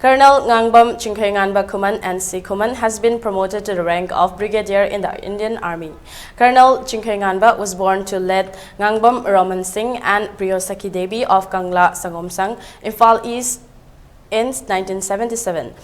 Colonel Ngangbam Chinkhainganba Khuman NC Khuman has been promoted to the rank of brigadier in the Indian Army. Colonel Chinkhainganba was born to Led Ngangbam Roman Singh and Priyosaki Devi of Kangla Sangomsang, Imphal East in 1977.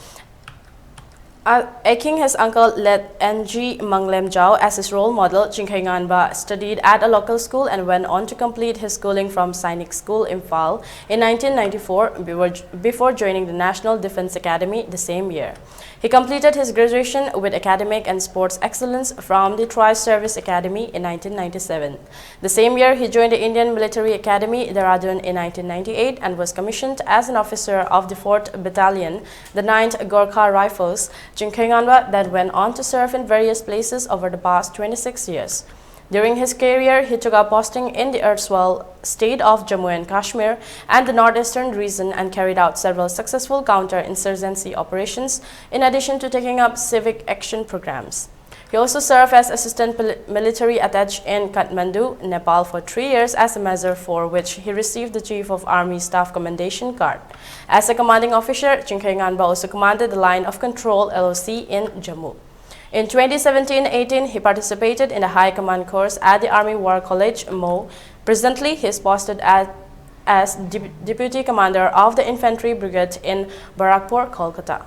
Aking his uncle Led Ng Manglem Jao as his role model, Chinkhainganba studied at a local school and went on to complete his schooling from Sainik School, Imphal in 1994 before joining the National Defence Academy the same year. He completed his graduation with academic and sports excellence from the Tri-Service Academy in 1997. The same year, he joined the Indian Military Academy, Dehradun in 1998 and was commissioned as an officer of the 4th Battalion, the 9th Gorkha Rifles. Chinkhainganba then went on to serve in various places over the past 26 years. During his career, he took up posting in the erstwhile state of Jammu and Kashmir and the northeastern region and carried out several successful counter-insurgency operations, in addition to taking up civic action programs. He also served as assistant military attaché in Kathmandu, Nepal for 3 years, as a measure for which he received the Chief of Army Staff Commendation Card. As a commanding officer, Chinkhainganba also commanded the Line of Control LOC in Jammu. In 2017-18, he participated in the High Command course at the Army War College, Mo. Presently, he is posted as Deputy Commander of the Infantry Brigade in Barakpur, Kolkata.